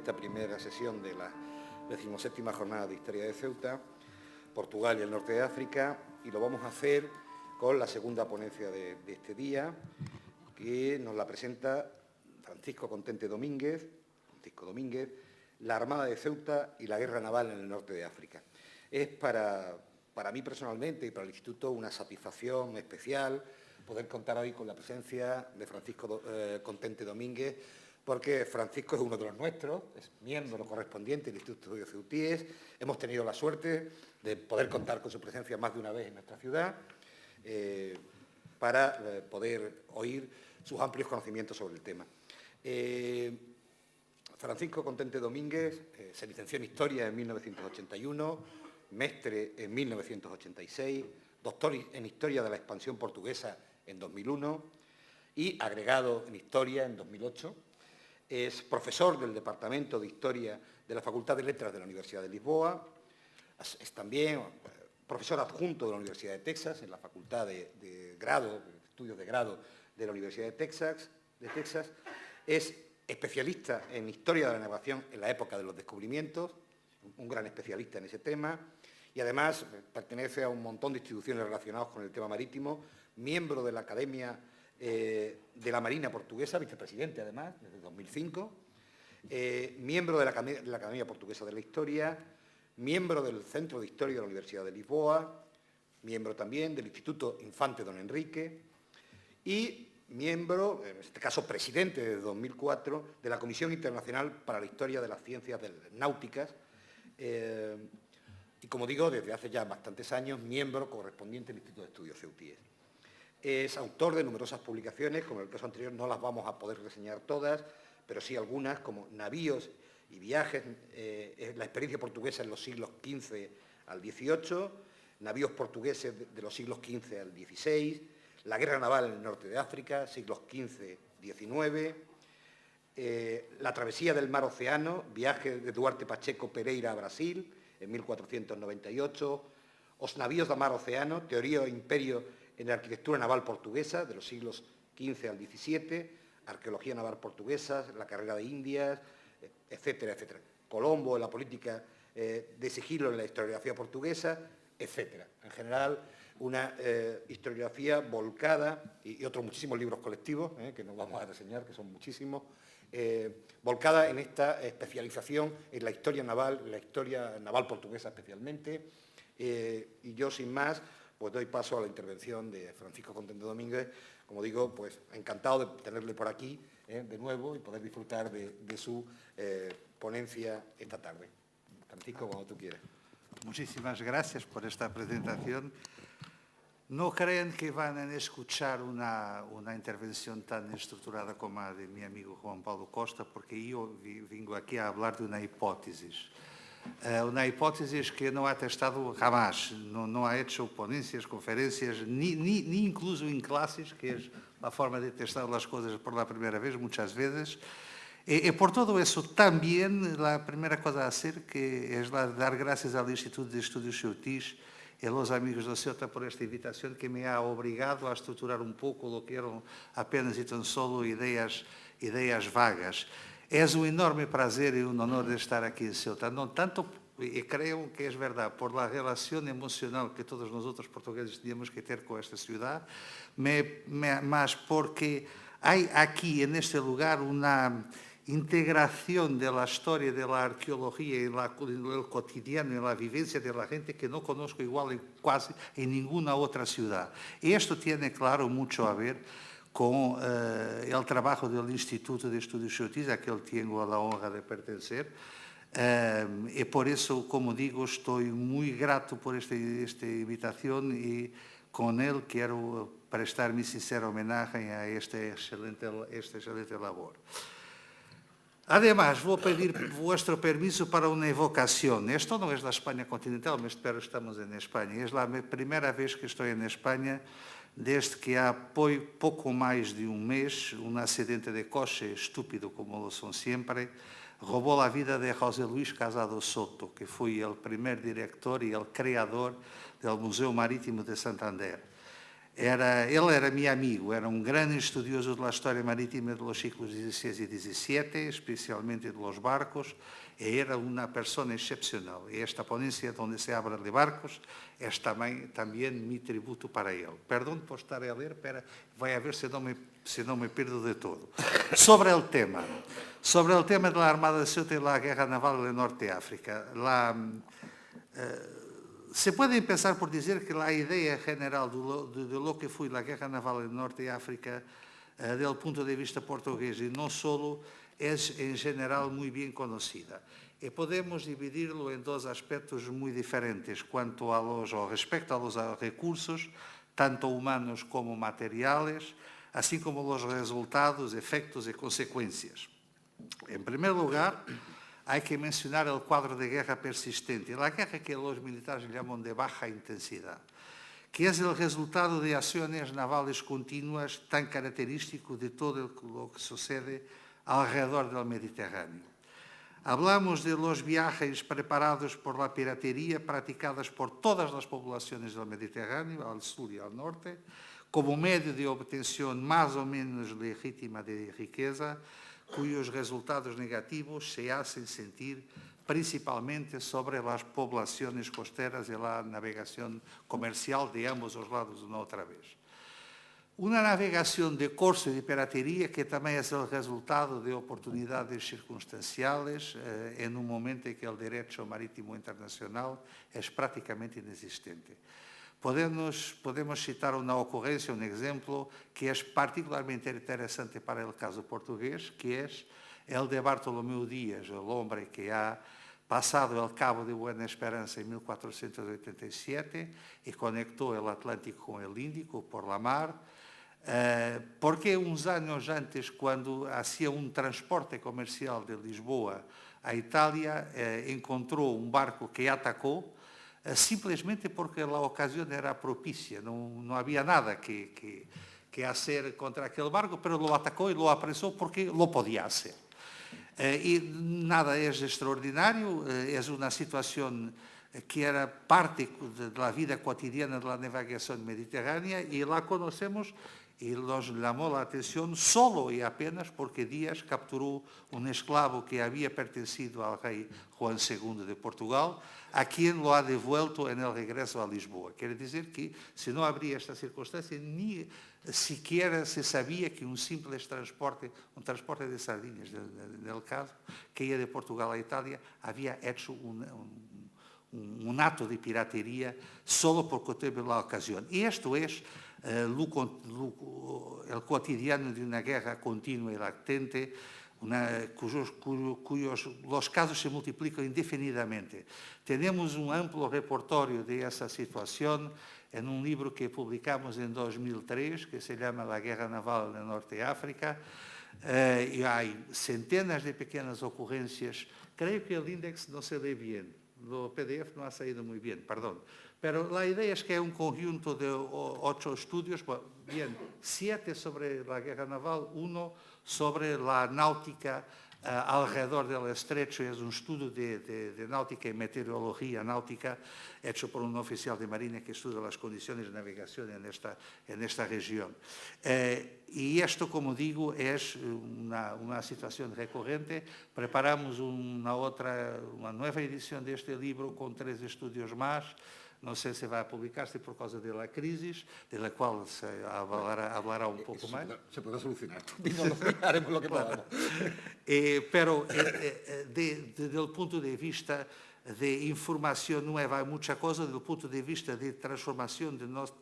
esta primera sesión de la 17ª Jornada de Historia de Ceuta, Portugal y el norte de África, y lo vamos a hacer con la segunda ponencia de este día, que nos la presenta Francisco Contente Domínguez, la Armada de Ceuta y la Guerra Naval en el norte de África. Es para mí personalmente y para el Instituto una satisfacción especial poder contar hoy con la presencia de Francisco Contente Domínguez, porque Francisco es uno de los nuestros, es miembro correspondiente del Instituto de Estudios Ceutíes. Hemos tenido la suerte de poder contar con su presencia más de una vez en nuestra ciudad para poder oír sus amplios conocimientos sobre el tema. Francisco Contente Domínguez se licenció en Historia en 1981, mestre en 1986, doctor en Historia de la Expansión Portuguesa en 2001 y agregado en Historia en 2008. Es profesor del Departamento de Historia de la Facultad de Letras de la Universidad de Lisboa. Es también profesor adjunto de la Universidad de Texas, en la Facultad de Estudios de Grado de la Universidad de Texas. Es especialista en Historia de la Navegación en la época de los descubrimientos, un gran especialista en ese tema, y además pertenece a un montón de instituciones relacionadas con el tema marítimo, miembro de la Academia de la Marina Portuguesa, vicepresidente además, desde 2005, miembro de la Academia Portuguesa de la Historia, miembro del Centro de Historia de la Universidad de Lisboa, miembro también del Instituto Infante Don Enrique y miembro, en este caso presidente desde 2004, de la Comisión Internacional para la Historia de las Ciencias Náuticas y, como digo, desde hace ya bastantes años, miembro correspondiente del Instituto de Estudios Ceutíes. Es autor de numerosas publicaciones, como en el caso anterior no las vamos a poder reseñar todas, pero sí algunas, como Navíos y viajes, la experiencia portuguesa en los siglos XV al XVIII, navíos portugueses de los siglos XV al XVI, la guerra naval en el norte de África, siglos XV-XIX, la travesía del mar Océano, viaje de Duarte Pacheco Pereira a Brasil en 1498, os navíos da mar Océano, teoría e imperio en la arquitectura naval portuguesa de los siglos XV al XVII, arqueología naval portuguesa, la carrera de Indias, etcétera, etcétera. Colombo en la política de sigilo en la historiografía portuguesa, etcétera. En general, una historiografía volcada, y otros muchísimos libros colectivos, que nos vamos a reseñar, que son muchísimos, volcada en esta especialización en la historia naval portuguesa especialmente. Y yo, sin más, pues doy paso a la intervención de Francisco Contente Domínguez. Como digo, pues encantado de tenerle por aquí de nuevo y poder disfrutar de su ponencia esta tarde. Francisco, cuando tú quieras. Muchísimas gracias por esta presentación. No crean que van a escuchar una intervención tan estructurada como la de mi amigo Juan Paulo Costa, porque yo vengo aquí a hablar de una hipótesis. Una hipótesis que no ha testado jamás, no ha hecho ponencias, conferencias, ni incluso en clases, que es la forma de testar las cosas por la primera vez, muchas veces. Y por todo eso, también la primera cosa a hacer que es dar gracias al Instituto de Estudios Ceutíes y a los amigos de Ceuta por esta invitación que me ha obligado a estructurar un poco lo que eran apenas y tan solo ideas vagas. Es un enorme placer y un honor de estar aquí en Ceuta, no tanto, y creo que es verdad, por la relación emocional que todos nosotros portugueses tenemos que tener con esta ciudad, más porque hay aquí en este lugar una integración de la historia, de la arqueología en el cotidiano, en la vivencia de la gente que no conozco igual casi en ninguna otra ciudad. Y esto tiene, claro, mucho a ver con el trabajo del Instituto de Estudios Ceutíes, a que tengo la honra de pertenecer. Y por eso, como digo, estoy muy grato por esta invitación y con él quiero prestar mi sincero homenaje a esta excelente labor. Además, voy a pedir vuestro permiso para una evocación. Esto no es la España continental, pero estamos en España. Es la primera vez que estoy en España desde que há pouco mais de um mês, um acidente de coche estúpido, como lo son sempre, roubou a vida de José Luís Casado Soto, que foi o primeiro diretor e o criador do Museu Marítimo de Santander. Ele era meu amigo, era um grande estudioso da história marítima dos séculos XVI e XVII, especialmente dos barcos, e era uma pessoa excepcional. E esta ponência onde se habla de barcos é também meu tributo para ele. Perdão por estar a ler, vai a ver se não me perdo de todo. Sobre o tema da Armada de Ceuta e da Guerra Naval do Norte de África, se puede empezar por dizer que a ideia general de lo que foi a Guerra Naval do Norte de África, do ponto de vista português e não solo, é em geral muito bem conhecida. E podemos dividirlo em dois aspectos muito diferentes quanto ao respecto a los recursos, tanto humanos como materiales, assim como os resultados, efectos e consequências. Em primeiro lugar, há que mencionar o quadro de guerra persistente, a guerra que os militares chamam de baixa intensidade, que é o resultado de ações navales contínuas tan característico de todo o que sucede alrededor do Mediterráneo. Hablamos de los viajes preparados por la piratería practicadas por todas las poblaciones del Mediterráneo, al sur y al norte, como medio de obtención más o menos legítima de riqueza, cuyos resultados negativos se hacen sentir principalmente sobre las poblaciones costeras y la navegación comercial de ambos los lados una otra vez. Una navegación de corso y de piratería que también es el resultado de oportunidades circunstanciales en un momento en que el derecho marítimo internacional es prácticamente inexistente. Podemos citar una ocurrencia, un ejemplo que es particularmente interesante para el caso portugués, que es el de Bartolomeu Dias, el hombre que ha pasado el Cabo de Buena Esperanza en 1487 y conectó el Atlántico con el Índico por la mar, porque uns anos antes, quando hacía um transporte comercial de Lisboa à Itália, encontrou um barco que atacou, simplesmente porque a ocasião era propícia, não havia nada que hacer contra aquele barco, pero lo atacou e lo apresou porque lo podia hacer. E nada é extraordinário, é uma situação que era parte da vida cotidiana da navegação mediterrânea e lá conhecemos y nos llamó la atención solo y apenas porque Díaz capturó un esclavo que había pertenecido al rey Juan II de Portugal, a quien lo ha devuelto en el regreso a Lisboa. Quiere decir que si no habría esta circunstancia, ni siquiera se sabía que un simple transporte de sardinas, en el caso, que iba de Portugal a Italia, había hecho un acto de piratería solo porque tuvo la ocasión. Y esto es el cotidiano de una guerra continua y latente, cuyos los casos se multiplican indefinidamente. Tenemos un amplio repertorio de esa situación en un libro que publicamos en 2003, que se llama La Guerra Naval del Norte de África, y hay centenas de pequeñas ocurrencias. Creo que el índice no se lee bien, el PDF no ha salido muy bien, perdón. Pero la idea es que es un conjunto de 8 estudios, bien, 7 sobre la guerra naval, 1 sobre la náutica alrededor del estrecho, es un estudio de náutica y meteorología náutica hecho por un oficial de marina que estudia las condiciones de navegación en esta región. Y esto, como digo, es una situación recurrente. Preparamos una nueva edición de este libro con 3 estudios más. Não sei se vai publicar-se por causa da crise, da qual se hablará um pouco mais. Se pode solucionar. Haremos o que podamos. Pero, do ponto de vista de informação, não é muita coisa, do ponto de vista de transformação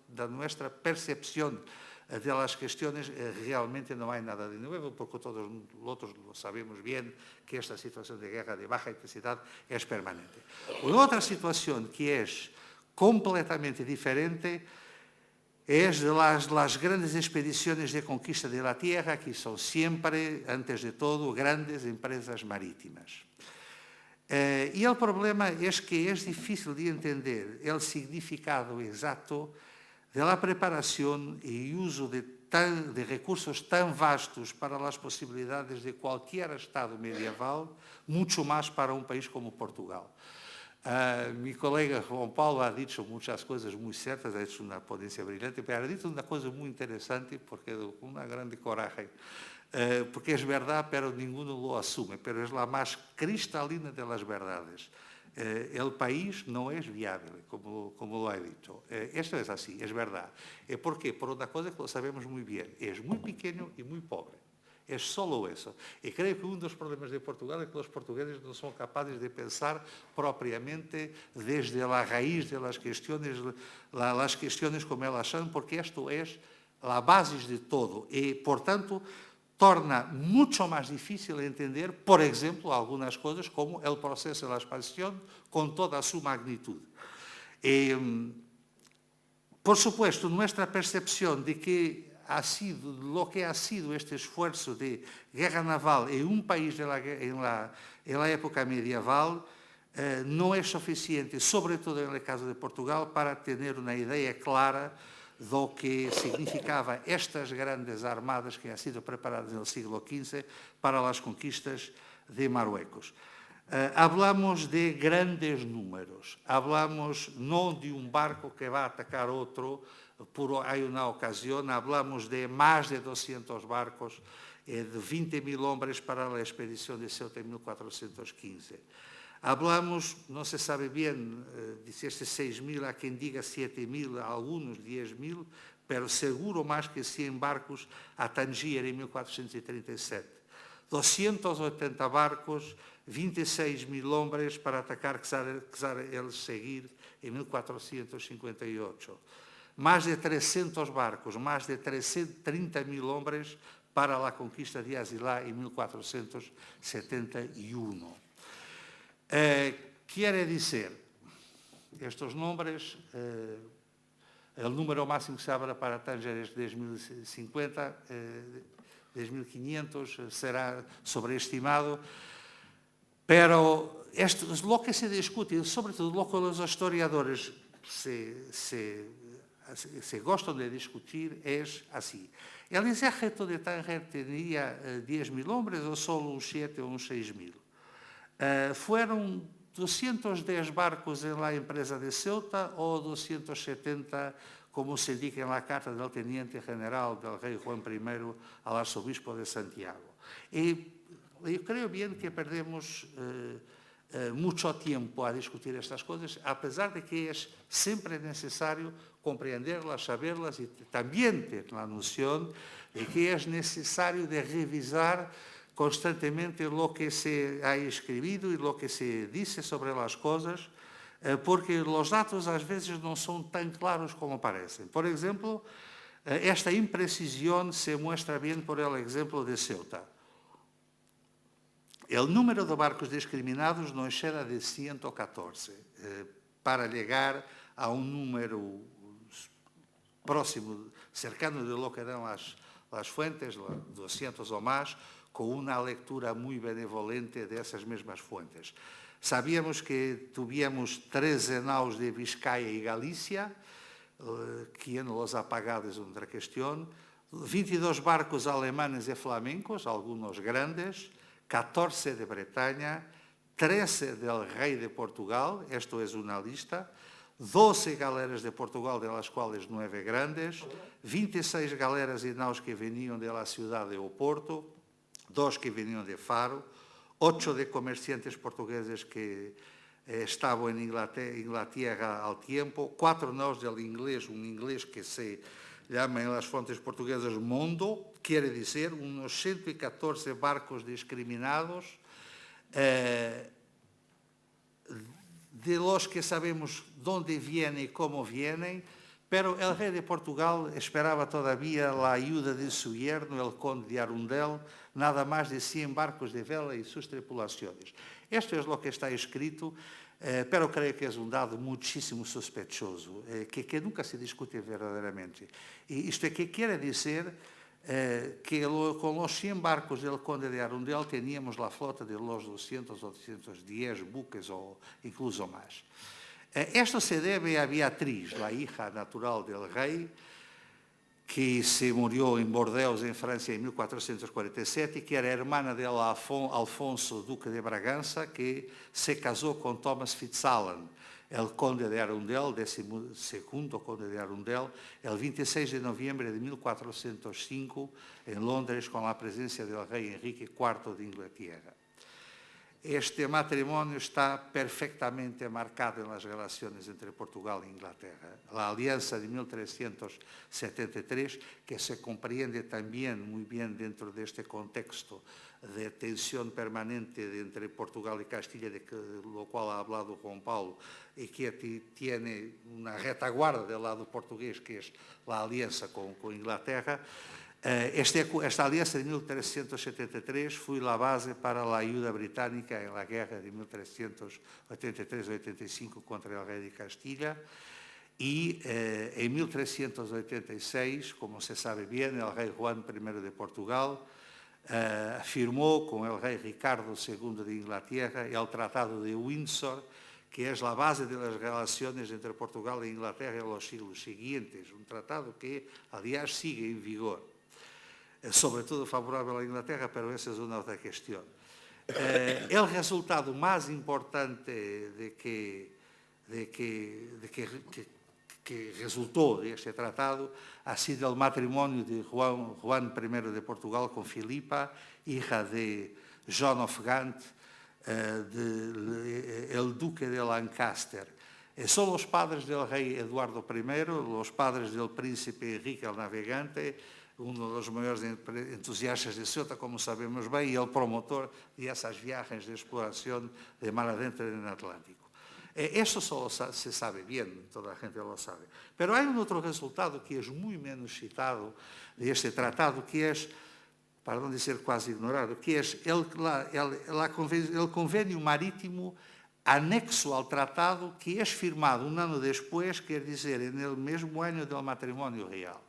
da nossa percepção de las questões, realmente não há nada de novo, porque todos outros sabemos bem que esta situação de guerra de baixa intensidade é permanente. Outra situação que é completamente diferente es de las grandes expediciones de conquista de la tierra, que son siempre, antes de todo, grandes empresas marítimas. Y el problema es que es difícil de entender el significado exacto de la preparación y uso de recursos tan vastos para las posibilidades de cualquier Estado medieval, mucho más para un país como Portugal. Mi colega Juan Paulo ha dicho muchas cosas muy ciertas, ha hecho una ponencia brillante, pero ha dicho una cosa muy interesante, porque con una grande coraje, porque es verdad, pero ninguno lo asume, pero es la más cristalina de las verdades. El país no es viable, como lo he dicho. Esto es así, es verdad. ¿Por qué? Por una cosa que lo sabemos muy bien, es muy pequeño y muy pobre. Es solo eso. Y creo que uno de los problemas de Portugal es que los portugueses no son capaces de pensar propiamente desde la raíz de las cuestiones como elas son, porque esto es la base de todo. Y, por tanto, torna mucho más difícil entender, por ejemplo, algunas cosas como el proceso de la expansión con toda su magnitud. Por supuesto, nuestra percepción de que lo que ha sido este esfuerzo de guerra naval en un país en la época medieval no es suficiente, sobre todo en el caso de Portugal, para tener una idea clara de lo que significaba estas grandes armadas que han sido preparadas en el siglo XV para las conquistas de Marruecos. Hablamos de grandes números, hablamos no de un barco que va a atacar otro hay una ocasión, hablamos de más de 200 barcos, de 20.000 hombres para la expedición de Ceuta en 1415. Hablamos, no se sabe bien, dice 6.000, a quien diga 7.000, a algunos 10.000, pero seguro más que 100 barcos a Tangier en 1437. 280 barcos, 26.000 hombres para atacar Czar el-Seguir en 1458. Más de 300 barcos, más de 30.000 hombres para la conquista de Asilá en 1471. Quiere decir, estos nombres, el número máximo que se abre para Tánger es 10.050, 10.500, será sobreestimado, pero esto es lo que se discute, sobre todo lo que los historiadores se gustan de discutir, es así. El ejército de Tánger tenía 10.000 hombres o solo uns 7 o uns 6.000. Fueron 210 barcos en la empresa de Ceuta o 270, como se indica en la carta del teniente general del rey Juan I al arzobispo de Santiago. Y yo creo bien que perdemos mucho tiempo a discutir estas cosas, a pesar de que es siempre necesario comprenderlas, saberlas y también tener la noción de que es necesario de revisar constantemente lo que se ha escrito y lo que se dice sobre las cosas, porque los datos a veces no son tan claros como parecen. Por ejemplo, esta imprecisión se muestra bien por el ejemplo de Ceuta. El número de barcos discriminados no excede de 114, para llegar a un número próximo, cercano de lo que dan las fuentes, 200 o más, con una lectura muy benevolente de esas mismas fuentes. Sabíamos que tuvíamos 13 naus de Vizcaya y Galicia, ¿quién los ha pagado es otra cuestión? 22 barcos alemanes y flamencos, algunos grandes, 14 de Bretaña, 13 del rey de Portugal, esto es una lista, 12 galeras de Portugal, de las cuales 9 grandes, 26 galeras y naus que venían de la ciudad de Oporto, 2 que venían de Faro, 8 de comerciantes portugueses que estaban en Inglaterra al tiempo, 4 naus del inglés, un inglés que se llama en las fuentes portuguesas Mondo, quiere decir unos 114 barcos discriminados, de los que sabemos dónde vienen y cómo vienen, pero el rey de Portugal esperaba todavía la ayuda de su yerno, el conde de Arundel, nada más de 100 barcos de vela y sus tripulaciones. Esto es lo que está escrito, pero creo que es un dado muchísimo sospechoso, que nunca se discute verdaderamente. Y esto que quiere decir que con los 100 barcos del conde de Arundel teníamos la flota de los 200 o 210 buques o incluso más. Esto se debe a Beatriz, la hija natural del rey, que se murió en Bordeaux, en Francia, en 1447, que era hermana de Alfonso, duque de Bragança, que se casó con Thomas Fitzalan, el conde de Arundel, 12º conde de Arundel, el 26 de noviembre de 1405, en Londres, con la presencia del rey Enrique IV de Inglaterra. Este matrimonio está perfectamente marcado en las relaciones entre Portugal e Inglaterra. La alianza de 1373, que se comprende también muy bien dentro de este contexto de tensión permanente entre Portugal y Castilla, de lo cual ha hablado Juan Paulo, y que tiene una retaguarda del lado portugués, que es la alianza con Inglaterra. Esta alianza de 1373 fue la base para la ayuda británica en la guerra de 1383-85 contra el rey de Castilla, y en 1386, como se sabe bien, el rey Juan I de Portugal firmó con el rey Ricardo II de Inglaterra el Tratado de Windsor, que es la base de las relaciones entre Portugal e Inglaterra en los siglos siguientes, un tratado que, aliás, sigue en vigor. Sobre todo favorable a Inglaterra, pero esa es una otra cuestión. El resultado más importante que resultó de este tratado ha sido el matrimonio de Juan I de Portugal con Filipa, hija de John of Gaunt, el duque de Lancaster. Son los padres del rey Eduardo I, los padres del príncipe Enrique el Navegante, uno de los mayores entusiastas de Ceuta, como sabemos bien, y el promotor de esas viajes de exploración de mar adentro en el Atlántico. Eso solo se sabe bien, toda la gente lo sabe. Pero hay un otro resultado que es muy menos citado de este tratado, que es, para no decir casi ignorado, que es el convenio marítimo anexo al tratado, que es firmado un año después, quer dizer, en el mismo año del matrimonio real.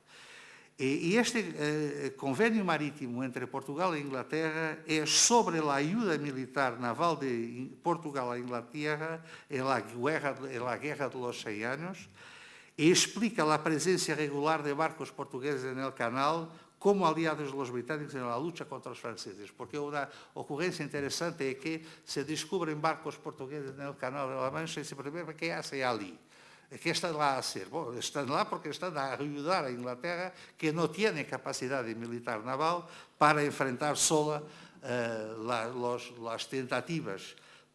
Y este convenio marítimo entre Portugal e Inglaterra es sobre la ayuda militar naval de Portugal a Inglaterra en la guerra de los 6 años, y explica la presencia regular de barcos portugueses en el canal como aliados de los británicos en la lucha contra los franceses. Porque una ocurrencia interesante es que se descubren barcos portugueses en el canal de la Mancha y se pregunta qué hace allí. ¿Qué están lá a hacer? Bueno, están lá porque están a ayudar a Inglaterra, que no tiene capacidad militar naval para enfrentar sola las tentativas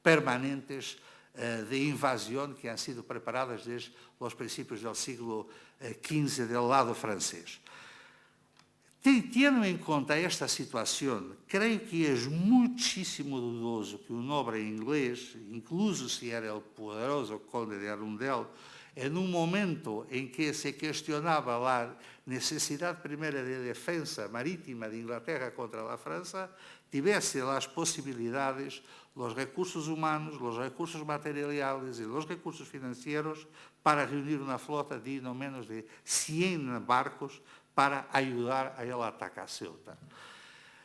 permanentes de invasión que han sido preparadas desde los principios del siglo XV del lado francés. Teniendo en cuenta esta situación, creo que es muchísimo dudoso que un hombre inglés, incluso si era el poderoso conde de Arundel, en un momento en que se cuestionaba la necesidad primera de defensa marítima de Inglaterra contra la Francia, tuviese las posibilidades, los recursos humanos, los recursos materiales y los recursos financieros para reunir una flota de no menos de 100 barcos para ayudar a él a atacar Ceuta.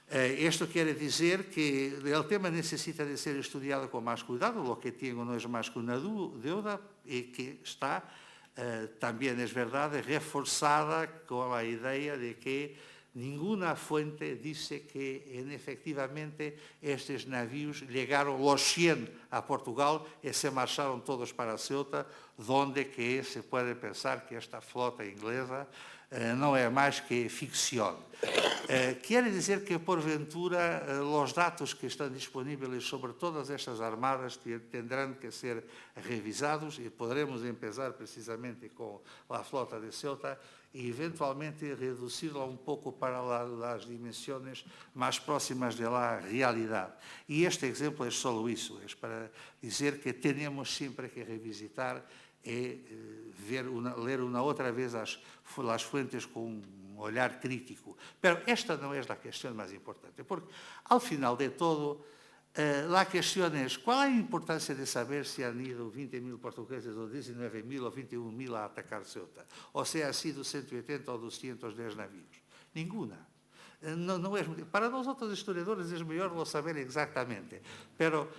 Esto quiere decir que el tema necesita de ser estudiado con más cuidado, lo que tengo no es más que una deuda y que está, también es verdad, reforzada con la idea de que ninguna fuente dice que efectivamente estos navíos llegaron los 100 a Portugal y se marcharon todos para Ceuta, donde que se puede pensar que esta flota inglesa no é mais que ficção. Quer dizer que, porventura, os dados que estão disponíveis sobre todas estas armadas terão que ser revisados e poderemos começar precisamente com a flota de Ceuta e, eventualmente, reduzi-la um pouco para as dimensões mais próximas da realidade. E este exemplo é só isso, é para dizer que temos sempre que revisitar e ler uma outra vez as fuentes com um olhar crítico. Pero esta não é a questão mais importante, porque, ao final de todo, a questão é qual é a importância de saber se han ido 20.000 portugueses, ou 19.000, ou 21.000 a atacar Ceuta, ou se ha sido 180 ou 210 navios. Ninguna. Não é, para nós outros historiadores é melhor lo saber exatamente, pero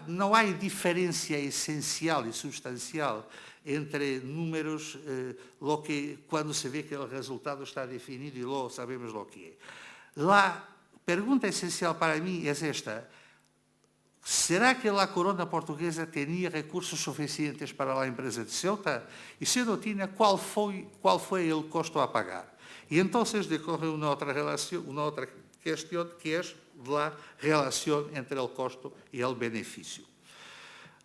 não há diferença essencial e substancial entre números, quando se vê que o resultado está definido e logo sabemos o que é. A pergunta essencial para mim é esta. Será que a Corona Portuguesa tinha recursos suficientes para a empresa de Ceuta? E se não tinha, qual foi o custo a pagar? E então decorre uma outra questão, que é a relação entre o custo e o benefício.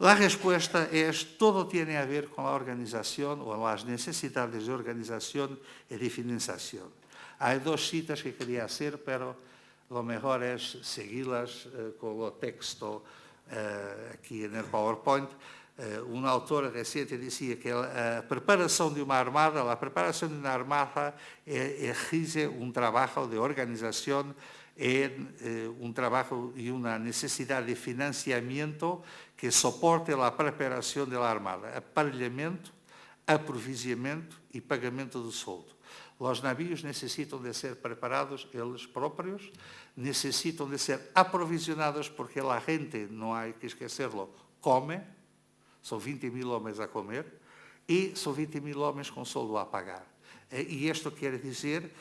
A resposta é todo tem a ver com a organização ou as necessidades de organização e de financiação. Há duas citas que queria fazer, pero lo mejor é segui-las com o texto aqui no PowerPoint. Um autor recente dizia que a preparação de uma armada exige um trabalho de organização, um trabalho e uma necessidade de financiamento que soporte a preparação da armada, aparelhamento, aprovisionamento e pagamento do soldo. Os navios necessitam de ser preparados eles próprios, necessitam de ser aprovisionados porque a gente, não há que esquecerlo, come, são 20.000 homens a comer e são 20.000 homens com soldo a pagar. E isto quer dizer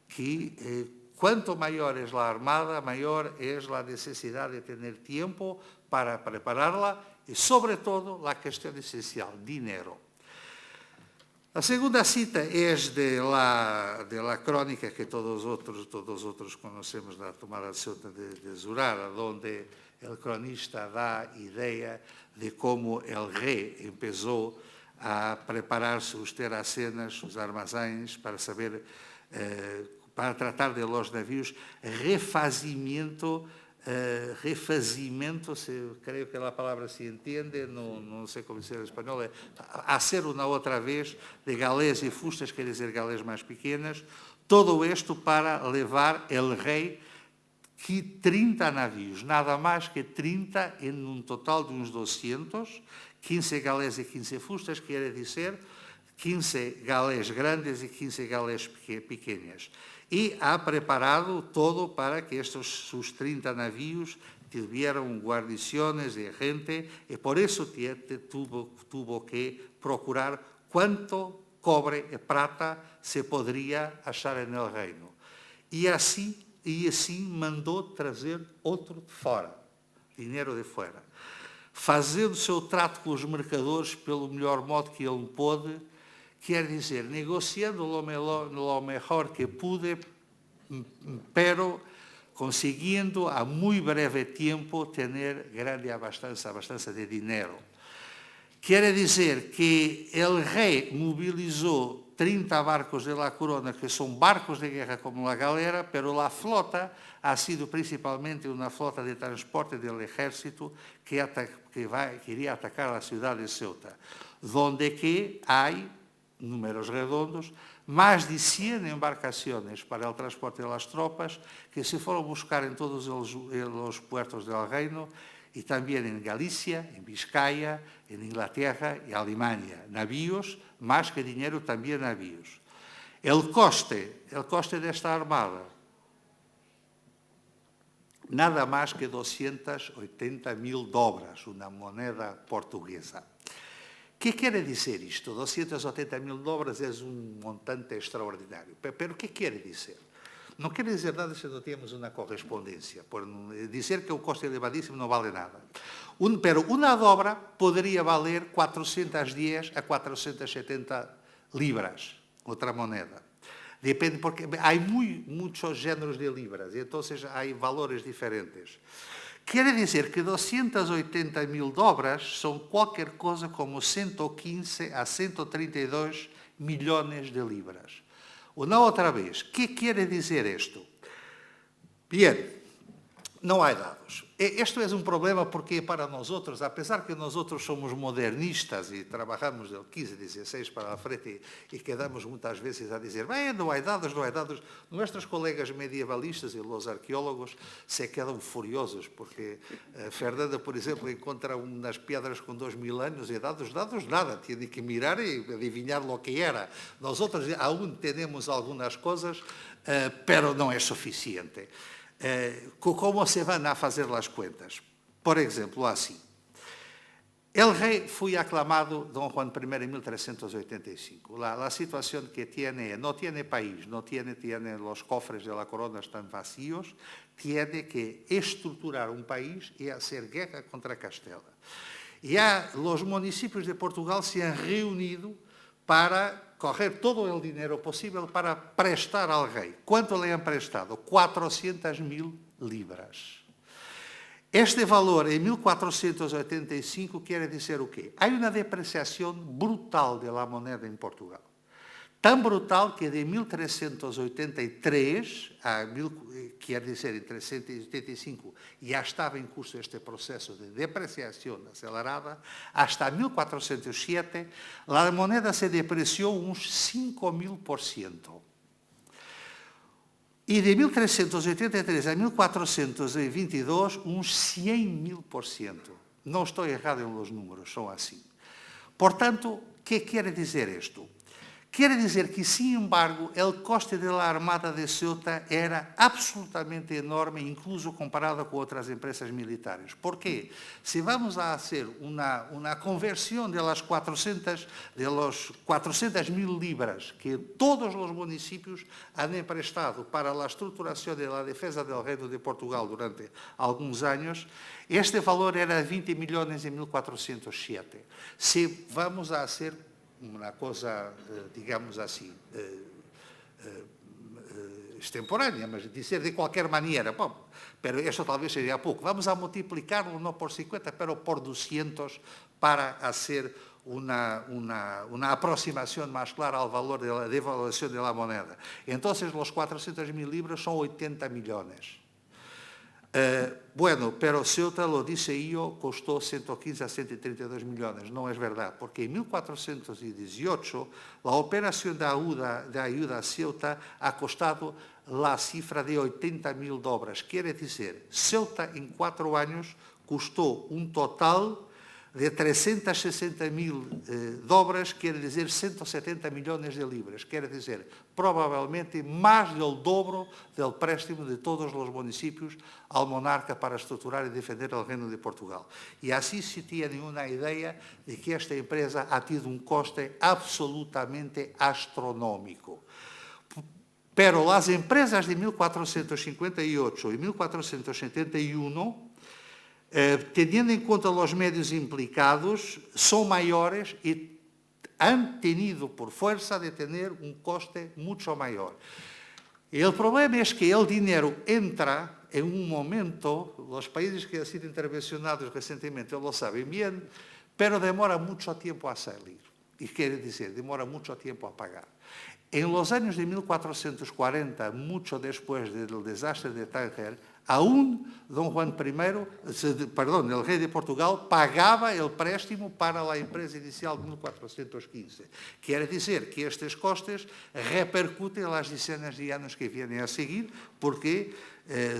que quanto maior é a armada, maior é a necessidade de ter tempo para prepará-la e, sobretudo, a questão essencial, dinheiro. A segunda cita é de la crónica que todos outros conhecemos da tomada de Ceuta de Zurara, onde o cronista dá a ideia de como o rei começou a preparar sus terracenas, os armazéns, para saber, para tratar de los navios, refazimento, creio que a palavra se entende, não sei como dizer em espanhol, é hacer uma outra vez de galés e fustas, quer dizer galés mais pequenas, todo isto para levar o rei que 30 navios, nada mais que 30 em um total de uns 200, 15 galés e 15 fustas, quer dizer 15 galés grandes e 15 galés pequenas. E ha preparado todo para que sus 30 navios tuvieran guarniciones de gente e por eso tuvo que procurar cuánto cobre e prata se podría achar en el reino. E assim mandou trazer outro de fora, dinheiro de fora. Fazendo o seu trato com os mercadores pelo melhor modo que ele pôde, quer dizer, negociando lo mejor que pude, pero consiguiendo a muy breve tiempo tener grande abastanza de dinero. Quiere dizer que el rei mobilizou 30 barcos de la Corona, que son barcos de guerra como la galera, pero la flota ha sido principalmente una flota de transporte del ejército que quería atacar la ciudad de Ceuta, donde que hay números redondos, más de 100 embarcaciones para el transporte de las tropas que se fueron a buscar en todos los puertos del reino y también en Galicia, en Vizcaya, en Inglaterra y Alemania. Navíos, más que dinero, también navíos. El coste de esta armada, nada más que 280.000 dobras, una moneda portuguesa. ¿Qué quiere decir esto? 280.000 dobras es un montante extraordinario. Pero ¿qué quiere decir? No quiere decir nada si no tenemos una correspondencia. Por decir que un coste elevadísimo no vale nada. Pero una dobra podría valer 410 a 470 libras, otra moneda. Depende, porque hay muchos géneros de libras, y entonces hay valores diferentes. Quiere decir que 280.000 dobras son cualquier cosa como 115 a 132 millones de libras. Una otra vez, ¿qué quiere decir esto? Bien, não há dados. Isto é um problema porque para nós outros, apesar que nós outros somos modernistas e trabalhamos del 15, 16 para a frente e quedamos muitas vezes a dizer não há dados, nossos colegas medievalistas e os arqueólogos se quedam furiosos porque Fernanda, por exemplo, encontra umas pedras com 2.000 anos e dados nada, tinha que mirar e adivinhar o que era. Nós outros aún temos algumas coisas, pero não é suficiente. Como se van a fazer as contas? Por exemplo, assim, El rey fue aclamado Don Juan I en 1385. La situación que tiene, no tiene país, no tiene los cofres de la corona están vacíos, tiene que estructurar un país y hacer guerra contra Castela. Ya los municipios de Portugal se han reunido para coger todo el dinero posible para prestar al rey. ¿Cuánto le han prestado? 400.000 libras. Este valor en 1485 quiere decir o quê? Hay una depreciación brutal de la moneda en Portugal. Tan brutal que de 1383 a quiere decir en 1385 ya estaba en curso este proceso de depreciación acelerada, hasta 1407 la moneda se depreció un 5.000%. E de 1383 a 1422, uns 100.000%. Não estou errado nos números, são assim. Portanto, o que quer dizer isto? Quer dizer que, sin embargo, o coste da Armada de Ceuta era absolutamente enorme, incluso comparado com outras empresas militares. ¿Por quê? Se vamos a fazer uma conversão de los 400.000 libras que todos os municípios han emprestado para a estruturação da defesa do Reino de Portugal durante alguns anos, este valor era 20 milhões em 1407. Se vamos a fazer uma coisa, digamos assim, extemporânea, mas dizer de qualquer maneira, bom, pero isso talvez seria pouco. Vamos a multiplicarlo não por 50, pero por 200 para fazer uma aproximação mais clara ao valor da devaluação da moneda. Então, os 400.000 libras são 80 milhões. Bueno, pero Ceuta, lo disse eu, custou 115 a 132 milhões. Não é verdade, porque em 1418 a operação da ajuda a Ceuta ha custado a cifra de 80.000 dobras. Quer dizer, Ceuta em 4 anos custou um total de 360.000 dobras, quer dizer 170 milhões de libras, quer dizer provavelmente mais do dobro do préstamo de todos os municípios ao monarca para estruturar e defender o Reino de Portugal. E assim se tem uma ideia de que esta empresa ha tido um custo absolutamente astronómico. Pero as empresas de 1458 e 1471, teniendo en cuenta los medios implicados, son mayores y han tenido por fuerza de tener un coste mucho mayor. El problema es que el dinero entra en un momento, los países que han sido intervencionados recientemente lo saben bien, pero demora mucho tiempo a salir. Y quiere decir, demora mucho tiempo a pagar. En los años de 1440, mucho después del desastre de Tánger, aún Don Juan I, el rei de Portugal, pagava o préstamo para a empresa inicial de 1415. Quer dizer que estes costes repercutem nas dezenas de anos que vêm a seguir, porque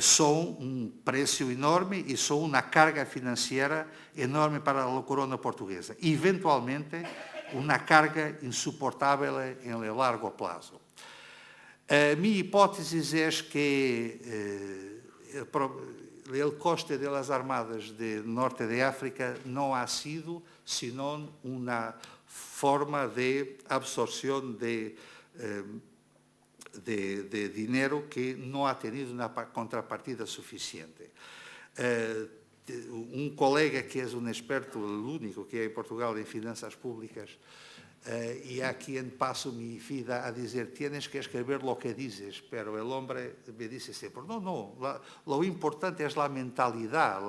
são um preço enorme e são uma carga financeira enorme para a corona portuguesa. Eventualmente, uma carga insuportável em largo prazo. A minha hipótese é que o coste das armadas do norte de África não ha sido senão uma forma de absorção de dinheiro que não ha tenido uma contrapartida suficiente. Um colega que é um experto, o único que é em Portugal em finanças públicas, e a quien paso mi vida a dizer, tienes que escrever lo que dices, pero el hombre me dice siempre, no, lo importante es la mentalidad,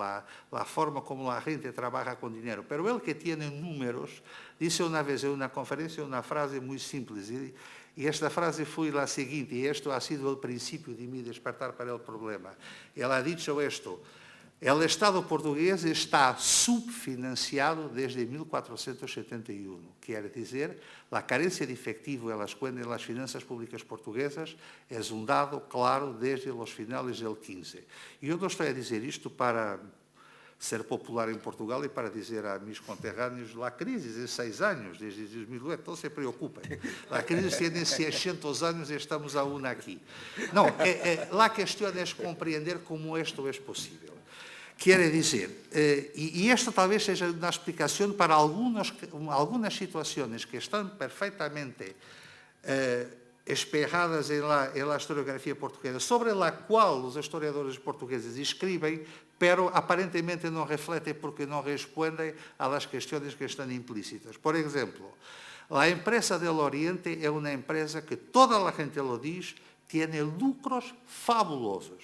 la forma como la gente trabaja con dinero. Pero el que tiene números, dice una vez en una conferencia una frase muy simple, y esta frase fue la siguiente, y esto ha sido el principio de mi despertar para el problema. Él ha dicho esto: el Estado portugués está subfinanciado desde 1471. Quer dizer, a carência de efectivo en las finanças públicas portuguesas é um dado claro desde os finales del 15. E eu não estou a dizer isto para ser popular em Portugal e para dizer a mis conterrâneos, a crise de 6 anos, desde 2008, não se preocupem. A crise tem 600 anos e estamos ainda aqui. Não, a questão é compreender como isto é possível. Quiere decir, y esto tal vez sea una explicación para algunas situaciones que están perfectamente espejadas en la historiografía portuguesa, sobre la cual los historiadores portugueses escriben, pero aparentemente no refletem porque no responden a las cuestiones que están implícitas. Por ejemplo, la empresa del Oriente es una empresa que toda la gente lo dice, tiene lucros fabulosos.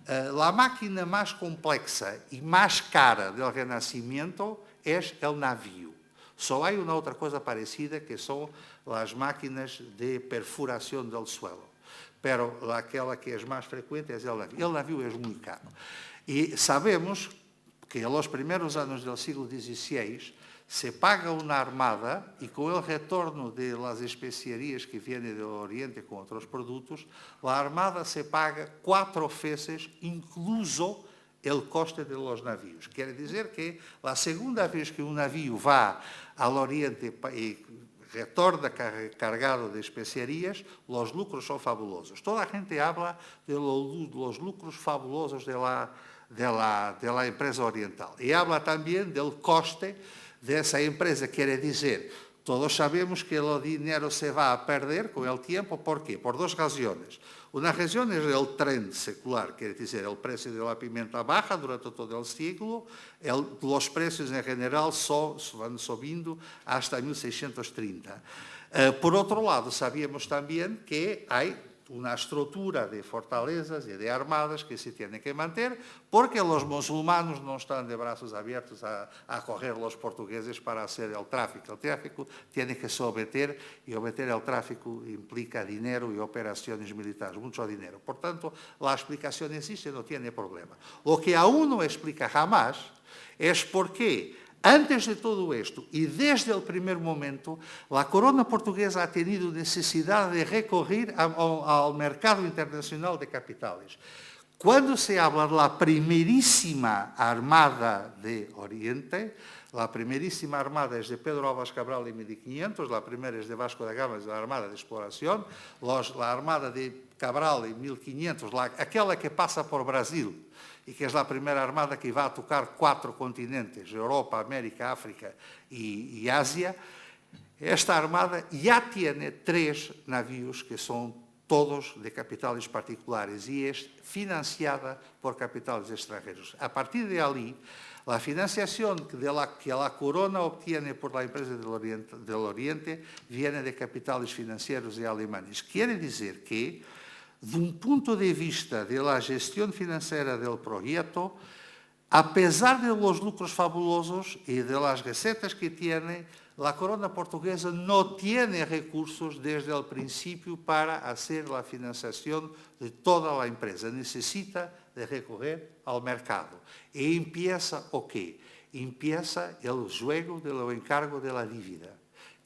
La máquina más complexa y más cara del Renacimiento es el navío. Só hay una otra cosa parecida que son las máquinas de perfuración del suelo. Pero aquella que es más frecuente es el navío. El navío es muy caro. Y sabemos que en los primeros años del siglo XVI se paga una armada y con el retorno de las especiarías que vienen del Oriente con otros productos, la armada se paga 4 veces, incluso el coste de los navíos. Quiere decir que la segunda vez que un navío va al Oriente y retorna cargado de especiarías, los lucros son fabulosos. Toda la gente habla de los lucros fabulosos de la empresa oriental. Y habla también del coste de esa empresa. Quiere decir, todos sabemos que el dinero se va a perder con el tiempo. ¿Por qué? Por 2 razones. Una razón es el trend secular, quiere decir, el precio de la pimienta baja durante todo el siglo, los precios en general van subiendo hasta 1630. Por otro lado, sabíamos también que hay una estructura de fortalezas y de armadas que se tiene que mantener, porque los musulmanes no están de brazos abiertos a acoger a los portugueses para hacer el tráfico. El tráfico tiene que someter, y obedecer el tráfico implica dinero y operaciones militares, mucho dinero. Por tanto, la explicación existe, no tiene problema. Lo que aún no explica jamás es por qué, antes de todo esto y desde el primer momento, la corona portuguesa ha tenido necesidad de recurrir al mercado internacional de capitales. Cuando se habla de la primerísima armada de Oriente, la primerísima armada es de Pedro Álvares Cabral en 1500, la primera es de Vasco da Gama, es la armada de exploración, la armada de Cabral en 1500, aquella que pasa por Brasil, y que es la primera armada que va a tocar 4 continentes, Europa, América, África y Asia. Esta armada ya tiene 3 navíos que son todos de capitales particulares y es financiada por capitales extranjeros. A partir de ahí, la financiación que la corona obtiene por la empresa del Oriente viene de capitales financieros de alemanes. Quiere decir que, de un punto de vista de la gestión financiera del proyecto, a pesar de los lucros fabulosos y de las recetas que tiene, la corona portuguesa no tiene recursos desde el principio para hacer la financiación de toda la empresa. Necesita de recurrir al mercado. Y empieza ¿o qué? Empieza el juego del encargo de la dívida.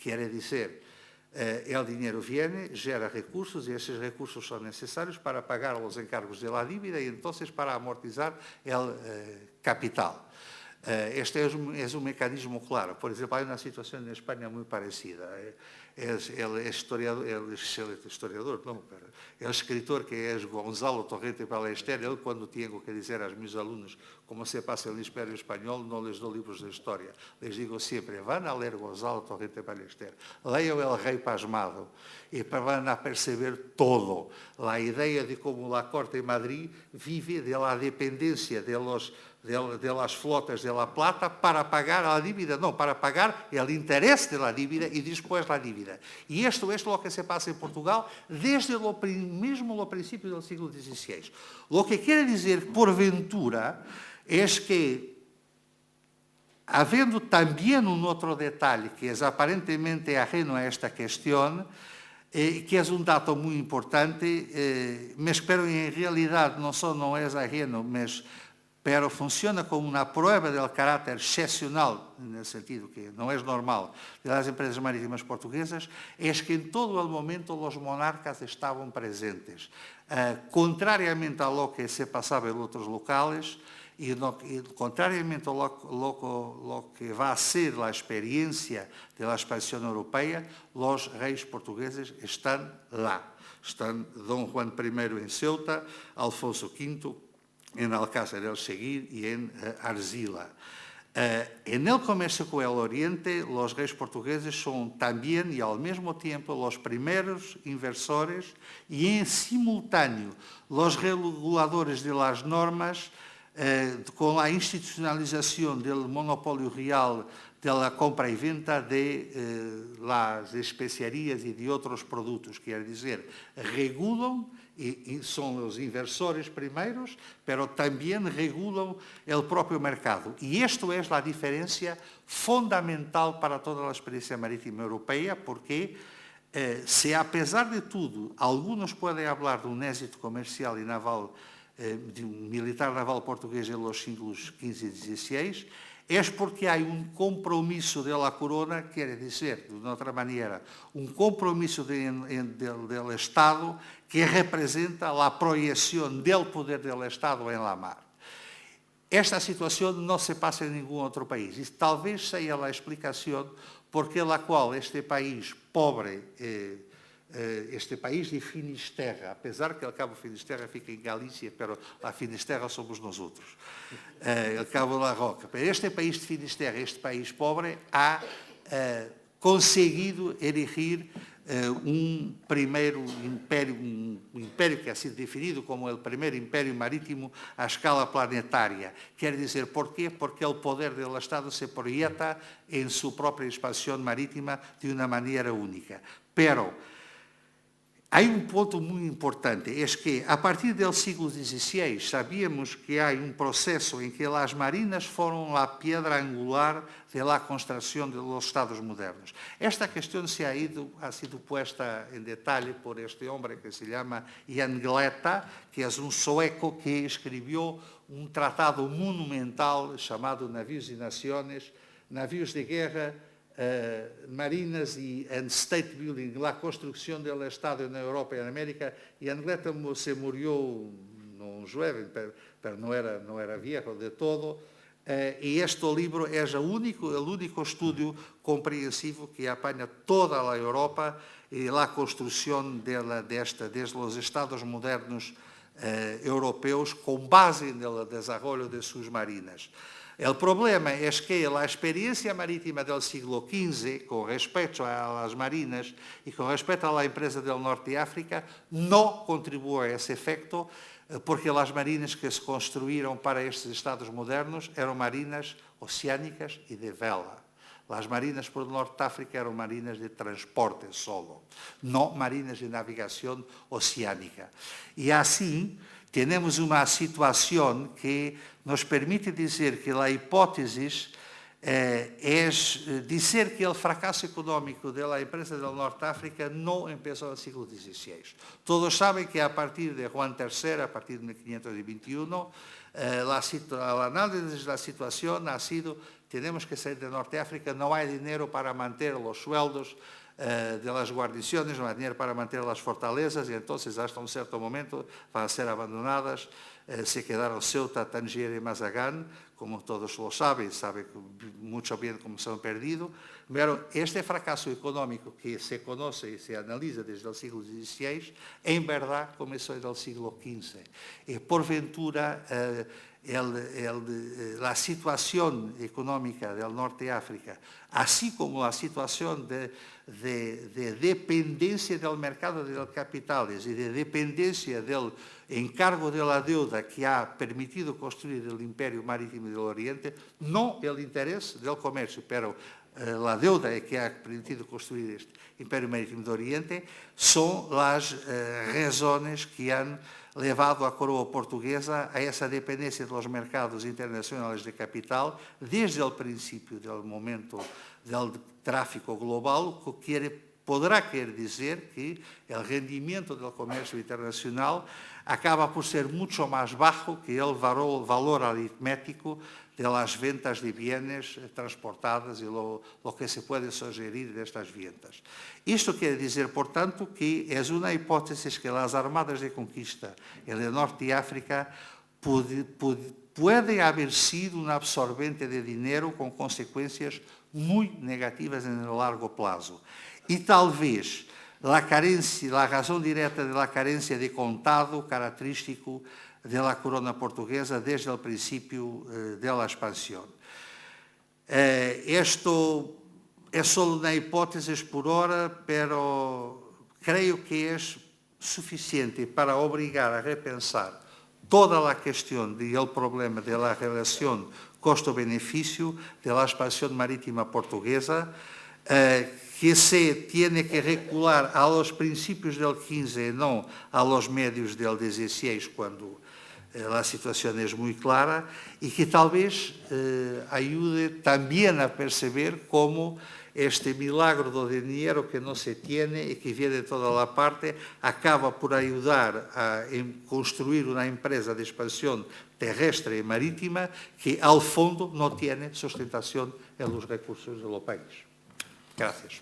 Quiere decir, el dinero viene, gera recursos y esos recursos son necesarios para pagar los encargos de la dívida y entonces para amortizar el capital. Este es un mecanismo claro. Por ejemplo, hay una situación en España muy parecida. El escritor que es Gonzalo Torrente Ballester, él cuando tengo que decir a mis alumnos cómo se pasa el Imperio Español, no les doy libros de historia. Les digo siempre, van a leer Gonzalo Torrente Ballester, lean El Rei Pasmado y van a perceber todo. La idea de cómo la corte de Madrid vive de la dependencia de las flotas de la plata para pagar la dívida, no, para pagar el interés de la dívida y después la dívida. Y esto es lo que se pasa en Portugal desde mismo el principio del siglo XVI. Lo que quiere decir, por ventura, es que, habiendo también un otro detalle que es aparentemente ajeno a esta cuestión, que es un dato muy importante, pero en realidad no es ajeno, pero funciona como una prueba del carácter excepcional, en el sentido que no es normal, de las empresas marítimas portuguesas, es que en todo el momento los monarcas estaban presentes. Contrariamente a lo que se pasaba en otros locales, y contrariamente a lo que va a ser la experiencia de la expansión europea, los reyes portugueses están lá. Están Dom Juan I en Ceuta, Alfonso V en Alcázar del Seguir y en Arcila. En el comercio con el Oriente, los reyes portugueses son también y al mismo tiempo los primeros inversores y en simultáneo los reguladores de las normas con la institucionalización del monopolio real de la compra y venta de las especiarías y de otros productos. Quiere decir, regulan y son los inversores primeros, pero también regulan el propio mercado. Y esto es la diferencia fundamental para toda la experiencia marítima europea, porque si a pesar de todo algunos pueden hablar de un éxito comercial y naval, de un militar naval portugués en los siglos XV y XVI, es porque hay un compromiso de la corona, quiere decir, de otra manera, un compromiso del Estado que representa la proyección del poder del Estado en la mar. Esta situación no se pasa en ningún otro país y talvez sea la explicación por la cual este país pobre, este país de Finisterra, apesar que el Cabo Finisterra fica en Galicia, pero la Finisterra somos nosotros, el Cabo de la Roca. Pero este país de Finisterra, este país pobre, ha conseguido erigir un primeiro império, um império que ha sido definido como o primeiro império marítimo à escala planetária. Quer dizer, por quê? Porque o poder do Estado se proyecta em sua própria expansão marítima de uma maneira única. Pero hay un punto muy importante, es que a partir del siglo XVI sabíamos que hay un proceso en que las marinas fueron la piedra angular de la construcción de los estados modernos. Esta cuestión ha sido puesta en detalle por este hombre que se llama Jan Gleta, que es un sueco que escribió un tratado monumental llamado Navíos y Naciones, Navíos de Guerra, marinas y state building, la construcción del Estado en Europa y en América, y Angleta se murió, no joven, pero no era viejo de todo, y este libro es el único estudio comprensivo que apaña toda la Europa y la construcción de los Estados modernos europeos con base en el desarrollo de sus marinas. El problema es que la experiencia marítima del siglo XV, con respecto a las marinas y con respecto a la empresa del norte de África, no contribuyó a ese efecto, porque las marinas que se construyeron para estos estados modernos eran marinas oceánicas y de vela. Las marinas por el norte de África eran marinas de transporte solo, no marinas de navegación oceánica. Y así tenemos una situación que nos permite decir que la hipótesis es decir que el fracaso económico de la empresa del Norte de África no empezó en el siglo XVI. Todos saben que a partir de Juan III, a partir de 1521, el análisis de la situación ha sido: tenemos que salir del Norte de África, no hay dinero para mantener los sueldos de las guarniciones, no hay dinero para mantener las fortalezas, y entonces hasta un cierto momento van a ser abandonadas. Se quedaron Ceuta, Tanger y Mazagán, como todos lo saben mucho bien cómo se han perdido. Pero este fracaso económico que se conoce y se analiza desde el siglo XVI, en verdad comenzó en el siglo XV. Y por ventura, la situación económica del norte de África, así como la situación de dependencia del mercado de capitales y de dependencia del encargo de la deuda que ha permitido construir el imperio marítimo del Oriente, no el interés del comercio, pero la deuda que ha permitido construir este imperio marítimo del Oriente, son las razones que han levado a coroa portuguesa a essa dependência dos mercados internacionais de capital desde o princípio do momento do tráfico global, o que poderá querer dizer que o rendimento do comércio internacional acaba por ser muito mais baixo que o valor aritmético de las ventas de bienes transportadas y lo que se puede sugerir de estas ventas. Esto quiere decir, por tanto, que es una hipótesis que las armadas de conquista en el norte de África puede haber sido un absorbente de dinero con consecuencias muy negativas en el largo plazo. Y tal vez la razón directa de la carencia de contado característico de la corona portuguesa desde el principio de la expansión. Esto es solo una hipótesis por ahora, pero creo que es suficiente para obligar a repensar toda la cuestión del problema de la relación costo-beneficio de la expansión marítima portuguesa, que se tiene que recular a los principios del 15 y no a los medios del 16, cuando la situación es muy clara, y que tal vez ayude también a perceber cómo este milagro de dinero que no se tiene y que viene de toda la parte acaba por ayudar a construir una empresa de expansión terrestre y marítima que al fondo no tiene sustentación en los recursos de los países. Gracias.